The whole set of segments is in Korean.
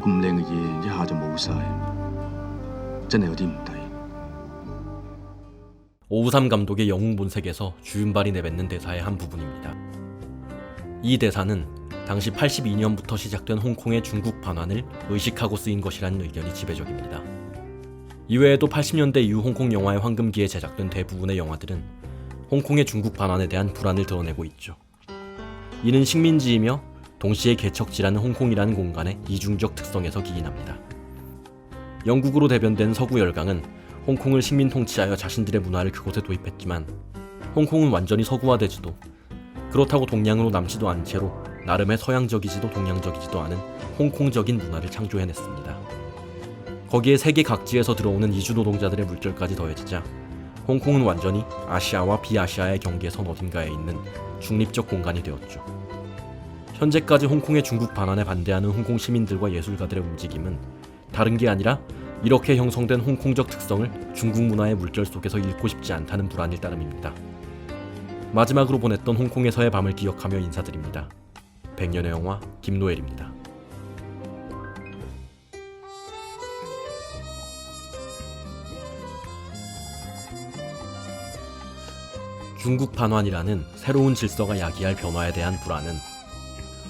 咁靚嘅嘢一下就冇晒，真係有啲唔抵。 오우삼 감독의 영웅본색에서 주윤발이 내뱉는 대사의 한 부분입니다. 이 대사는 당시 82년부터 시작된 홍콩의 중국 반환을 의식하고 쓰인 것이라는 의견이 지배적입니다. 이외에도 80년대 이후 홍콩 영화의 황금기에 제작된 대부분의 영화들은 홍콩의 중국 반환에 대한 불안을 드러내고 있죠. 이는 식민지이며 동시에 개척지라는 홍콩이라는 공간의 이중적 특성에서 기인합니다. 영국으로 대변된 서구 열강은 홍콩을 식민 통치하여 자신들의 문화를 그곳에 도입했지만 홍콩은 완전히 서구화되지도 그렇다고 동양으로 남지도 않은 채로 나름의 서양적이지도 동양적이지도 않은 홍콩적인 문화를 창조해냈습니다. 거기에 세계 각지에서 들어오는 이주 노동자들의 물결까지 더해지자 홍콩은 완전히 아시아와 비아시아의 경계선 어딘가에 있는 중립적 공간이 되었죠. 현재까지 홍콩의 중국 반환에 반대하는 홍콩 시민들과 예술가들의 움직임은 다른 게 아니라 이렇게 형성된 홍콩적 특성을 중국 문화의 물결 속에서 잃고 싶지 않다는 불안일 따름입니다. 마지막으로 보냈던 홍콩에서의 밤을 기억하며 인사드립니다. 백년의 영화 김노엘입니다. 중국 반환이라는 새로운 질서가 야기할 변화에 대한 불안은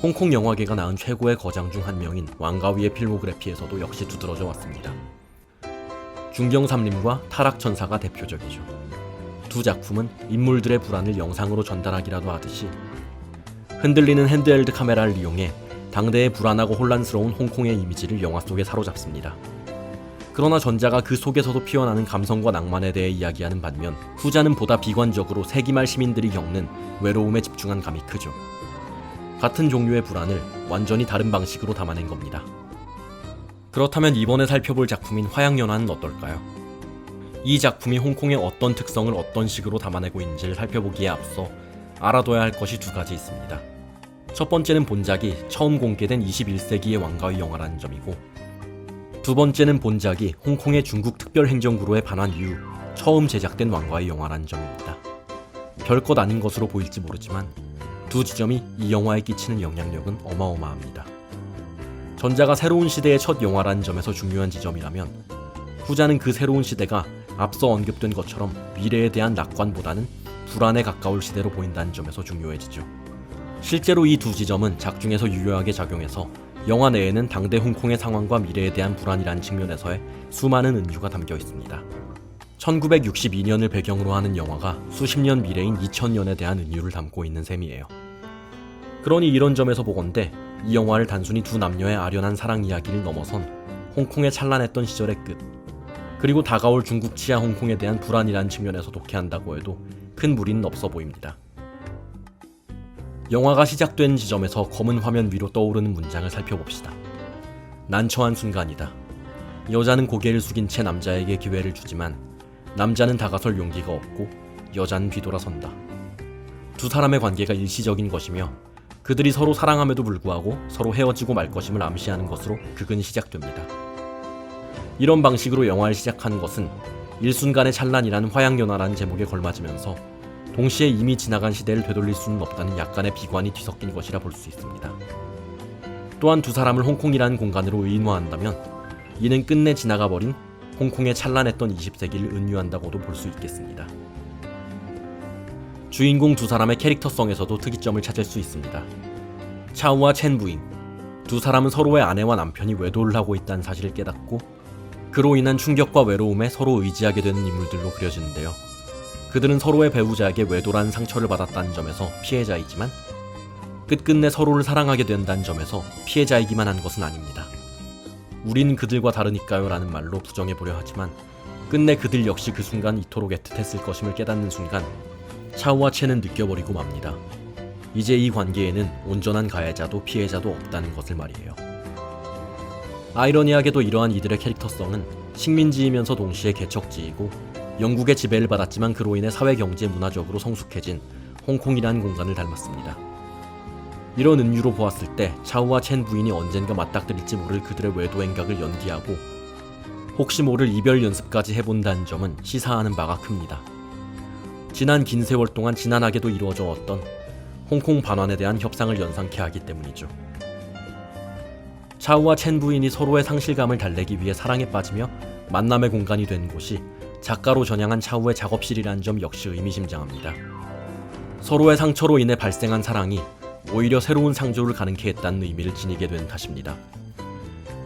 홍콩 영화계가 낳은 최고의 거장 중 한 명인 왕가위의 필모그래피에서도 역시 두드러져 왔습니다. 중경삼림과 타락천사가 대표적이죠. 두 작품은 인물들의 불안을 영상으로 전달하기라도 하듯이 흔들리는 핸드헬드 카메라를 이용해 당대의 불안하고 혼란스러운 홍콩의 이미지를 영화 속에 사로잡습니다. 그러나 전자가 그 속에서도 피어나는 감성과 낭만에 대해 이야기하는 반면 후자는 보다 비관적으로 세기말 시민들이 겪는 외로움에 집중한 감이 크죠. 같은 종류의 불안을 완전히 다른 방식으로 담아낸 겁니다. 그렇다면 이번에 살펴볼 작품인 화양연화는 어떨까요? 이 작품이 홍콩의 어떤 특성을 어떤 식으로 담아내고 있는지를 살펴보기에 앞서 알아둬야 할 것이 두 가지 있습니다. 첫 번째는 본작이 처음 공개된 21세기의 왕가위 영화라는 점이고, 두 번째는 본작이 홍콩의 중국 특별행정구로의 반환 이후 처음 제작된 왕가위 영화라는 점입니다. 별것 아닌 것으로 보일지 모르지만 두 지점이 이 영화에 끼치는 영향력은 어마어마합니다. 전자가 새로운 시대의 첫 영화라는 점에서 중요한 지점이라면 후자는 그 새로운 시대가 앞서 언급된 것처럼 미래에 대한 낙관보다는 불안에 가까울 시대로 보인다는 점에서 중요해지죠. 실제로 이 두 지점은 작중에서 유효하게 작용해서 영화 내에는 당대 홍콩의 상황과 미래에 대한 불안이라는 측면에서의 수많은 은유가 담겨 있습니다. 1962년을 배경으로 하는 영화가 수십 년 미래인 2000년에 대한 은유를 담고 있는 셈이에요. 그러니 이런 점에서 보건대 이 영화를 단순히 두 남녀의 아련한 사랑 이야기를 넘어선 홍콩의 찬란했던 시절의 끝, 그리고 다가올 중국 치하 홍콩에 대한 불안이라는 측면에서 독해한다고 해도 큰 무리는 없어 보입니다. 영화가 시작된 지점에서 검은 화면 위로 떠오르는 문장을 살펴봅시다. 난처한 순간이다. 여자는 고개를 숙인 채 남자에게 기회를 주지만 남자는 다가설 용기가 없고 여자는 뒤돌아선다. 두 사람의 관계가 일시적인 것이며 그들이 서로 사랑함에도 불구하고 서로 헤어지고 말 것임을 암시하는 것으로 극은 시작됩니다. 이런 방식으로 영화를 시작하는 것은 일순간의 찬란이라는 화양연화라는 제목에 걸맞으면서 동시에 이미 지나간 시대를 되돌릴 수는 없다는 약간의 비관이 뒤섞인 것이라 볼 수 있습니다. 또한 두 사람을 홍콩이라는 공간으로 의인화한다면 이는 끝내 지나가버린 홍콩의 찬란했던 20세기를 은유한다고도 볼 수 있겠습니다. 주인공 두 사람의 캐릭터성에서도 특이점을 찾을 수 있습니다. 차우와 첸 부인, 두 사람은 서로의 아내와 남편이 외도를 하고 있다는 사실을 깨닫고 그로 인한 충격과 외로움에 서로 의지하게 되는 인물들로 그려지는데요. 그들은 서로의 배우자에게 외도라는 상처를 받았다는 점에서 피해자이지만 끝끝내 서로를 사랑하게 된다는 점에서 피해자이기만 한 것은 아닙니다. 우린 그들과 다르니까요 라는 말로 부정해보려 하지만 끝내 그들 역시 그 순간 이토록 애틋했을 것임을 깨닫는 순간 차우와 첸은 느껴버리고 맙니다. 이제 이 관계에는 온전한 가해자도 피해자도 없다는 것을 말이에요. 아이러니하게도 이러한 이들의 캐릭터성은 식민지이면서 동시에 개척지이고 영국의 지배를 받았지만 그로 인해 사회, 경제, 문화적으로 성숙해진 홍콩이라는 공간을 닮았습니다. 이런 은유로 보았을 때 차우와 첸 부인이 언젠가 맞닥뜨릴지 모를 그들의 외도 행각을 연기하고 혹시 모를 이별 연습까지 해본다는 점은 시사하는 바가 큽니다. 지난 긴 세월 동안 지난하게도 이루어져 왔던 홍콩 반환에 대한 협상을 연상케 하기 때문이죠. 차우와 첸 부인이 서로의 상실감을 달래기 위해 사랑에 빠지며 만남의 공간이 된 곳이 작가로 전향한 차우의 작업실이라는 점 역시 의미심장합니다. 서로의 상처로 인해 발생한 사랑이 오히려 새로운 상조를 가능케 했다는 의미를 지니게 된 탓입니다.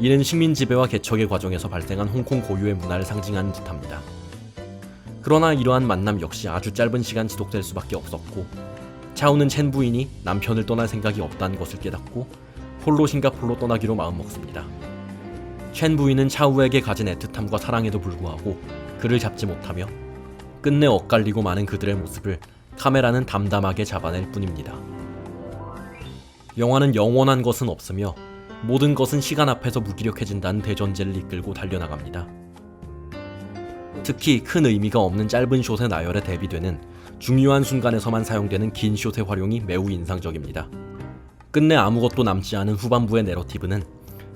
이는 식민 지배와 개척의 과정에서 발생한 홍콩 고유의 문화를 상징하는 듯합니다. 그러나 이러한 만남 역시 아주 짧은 시간 지속될 수밖에 없었고, 차우는 첸 부인이 남편을 떠날 생각이 없다는 것을 깨닫고 홀로 싱가포르로 떠나기로 마음먹습니다. 첸 부인은 차우에게 가진 애틋함과 사랑에도 불구하고 그를 잡지 못하며 끝내 엇갈리고 마는 그들의 모습을 카메라는 담담하게 잡아낼 뿐입니다. 영화는 영원한 것은 없으며 모든 것은 시간 앞에서 무기력해진다는 대전제를 이끌고 달려나갑니다. 특히 큰 의미가 없는 짧은 숏의 나열에 대비되는 중요한 순간에서만 사용되는 긴 숏의 활용이 매우 인상적입니다. 끝내 아무것도 남지 않은 후반부의 내러티브는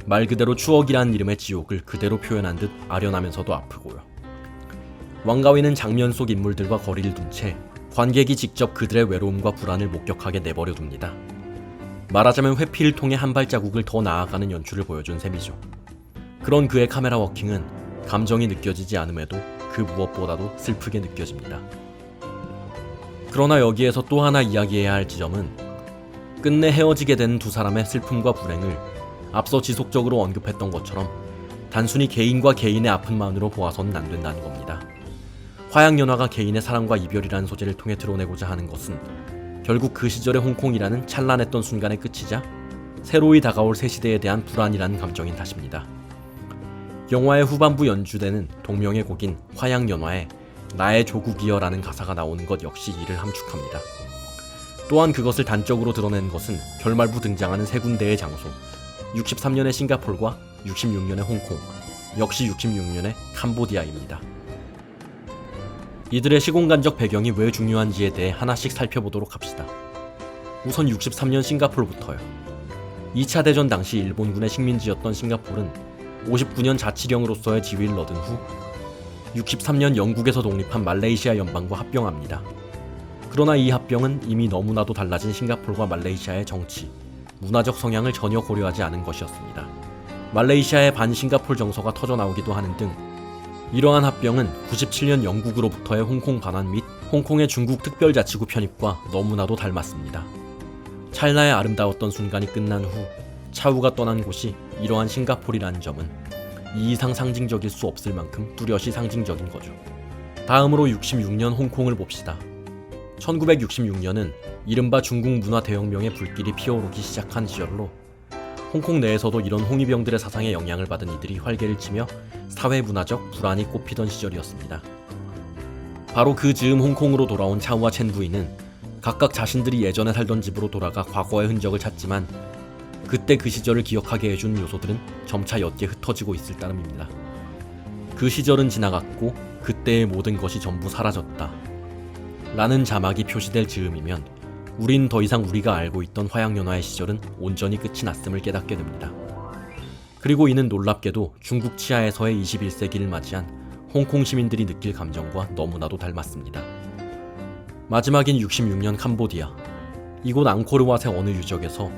말 그대로 추억이라는 이름의 지옥을 그대로 표현한 듯 아련하면서도 아프고요. 왕가위는 장면 속 인물들과 거리를 둔 채 관객이 직접 그들의 외로움과 불안을 목격하게 내버려 둡니다. 말하자면 회피를 통해 한 발자국을 더 나아가는 연출을 보여준 셈이죠. 그런 그의 카메라 워킹은 감정이 느껴지지 않음에도 그 무엇보다도 슬프게 느껴집니다. 그러나 여기에서 또 하나 이야기해야 할 지점은 끝내 헤어지게 되는 두 사람의 슬픔과 불행을 앞서 지속적으로 언급했던 것처럼 단순히 개인과 개인의 아픔만으로 보아서는 안 된다는 겁니다. 화양연화가 개인의 사랑과 이별이라는 소재를 통해 드러내고자 하는 것은 결국 그 시절의 홍콩이라는 찬란했던 순간의 끝이자 새로이 다가올 새 시대에 대한 불안이라는 감정인 탓입니다. 영화의 후반부 연주되는 동명의 곡인 화양연화에 나의 조국이여라는 가사가 나오는 것 역시 이를 함축합니다. 또한 그것을 단적으로 드러낸 것은 결말부 등장하는 세 군데의 장소, 63년의 싱가포르와 66년의 홍콩, 역시 66년의 캄보디아입니다. 이들의 시공간적 배경이 왜 중요한지에 대해 하나씩 살펴보도록 합시다. 우선 63년 싱가포르부터요. 2차 대전 당시 일본군의 식민지였던 싱가포르는 59년 자치령으로서의 지위를 얻은 후 63년 영국에서 독립한 말레이시아 연방과 합병합니다. 그러나 이 합병은 이미 너무나도 달라진 싱가포르와 말레이시아의 정치, 문화적 성향을 전혀 고려하지 않은 것이었습니다. 말레이시아의 반싱가포르 정서가 터져나오기도 하는 등 이러한 합병은 97년 영국으로부터의 홍콩 반환 및 홍콩의 중국 특별자치구 편입과 너무나도 닮았습니다. 찰나의 아름다웠던 순간이 끝난 후 차우가 떠난 곳이 이러한 싱가포르라는 점은 이 이상 상징적일 수 없을 만큼 뚜렷이 상징적인 거죠. 다음으로 66년 홍콩을 봅시다. 1966년은 이른바 중국 문화 대혁명의 불길이 피어오르기 시작한 시절로 홍콩 내에서도 이런 홍위병들의 사상에 영향을 받은 이들이 활개를 치며 사회문화적 불안이 꽃피던 시절이었습니다. 바로 그 즈음 홍콩으로 돌아온 차우와 첸 부인은 각각 자신들이 예전에 살던 집으로 돌아가 과거의 흔적을 찾지만 그때 그 시절을 기억하게 해준 요소들은 점차 옅게 흩어지고 있을 따름입니다. 그 시절은 지나갔고 그때의 모든 것이 전부 사라졌다 라는 자막이 표시될 즈음이면 우린 더 이상 우리가 알고 있던 화양연화의 시절은 온전히 끝이 났음을 깨닫게 됩니다. 그리고 이는 놀랍게도 중국 치하에서의 21세기를 맞이한 홍콩 시민들이 느낄 감정과 너무나도 닮았습니다. 마지막인 66년 캄보디아. 이곳 앙코르왓의 어느 유적에서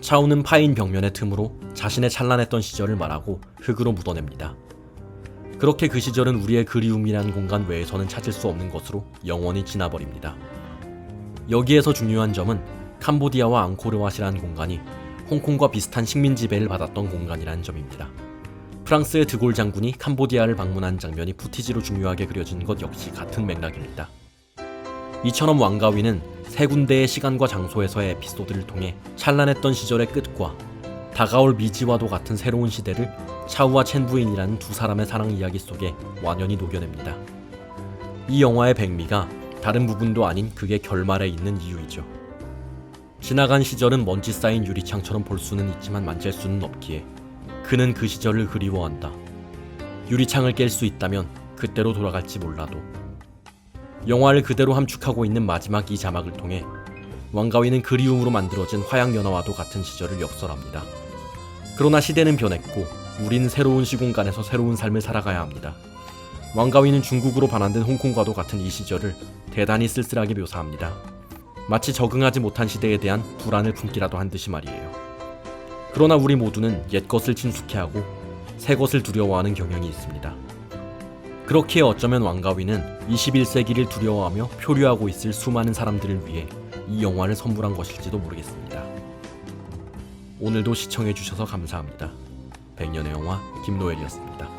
차우는 파인 벽면의 틈으로 자신의 찬란했던 시절을 말하고 흙으로 묻어냅니다. 그렇게 그 시절은 우리의 그리움이라는 공간 외에서는 찾을 수 없는 것으로 영원히 지나버립니다. 여기에서 중요한 점은 캄보디아와 앙코르왓이라는 공간이 홍콩과 비슷한 식민 지배를 받았던 공간이라는 점입니다. 프랑스의 드골 장군이 캄보디아를 방문한 장면이 푸티지로 중요하게 그려진 것 역시 같은 맥락입니다. 이처럼 왕가위는 세 군데의 시간과 장소에서의 에피소드를 통해 찬란했던 시절의 끝과 다가올 미지와도 같은 새로운 시대를 차우와 첸 부인이라는 두 사람의 사랑 이야기 속에 완연히 녹여냅니다. 이 영화의 백미가 다른 부분도 아닌 그게 결말에 있는 이유이죠. 지나간 시절은 먼지 쌓인 유리창처럼 볼 수는 있지만 만질 수는 없기에 그는 그 시절을 그리워한다. 유리창을 깰 수 있다면 그때로 돌아갈지 몰라도. 영화를 그대로 함축하고 있는 마지막 이 자막을 통해 왕가위는 그리움으로 만들어진 화양연화와도 같은 시절을 역설합니다. 그러나 시대는 변했고 우린 새로운 시공간에서 새로운 삶을 살아가야 합니다. 왕가위는 중국으로 반환된 홍콩과도 같은 이 시절을 대단히 쓸쓸하게 묘사합니다. 마치 적응하지 못한 시대에 대한 불안을 품기라도 한 듯이 말이에요. 그러나 우리 모두는 옛것을 친숙해하고 새것을 두려워하는 경향이 있습니다. 그렇기에 어쩌면 왕가위는 21세기를 두려워하며 표류하고 있을 수많은 사람들을 위해 이 영화를 선물한 것일지도 모르겠습니다. 오늘도 시청해주셔서 감사합니다. 백년의 영화 김노엘이었습니다.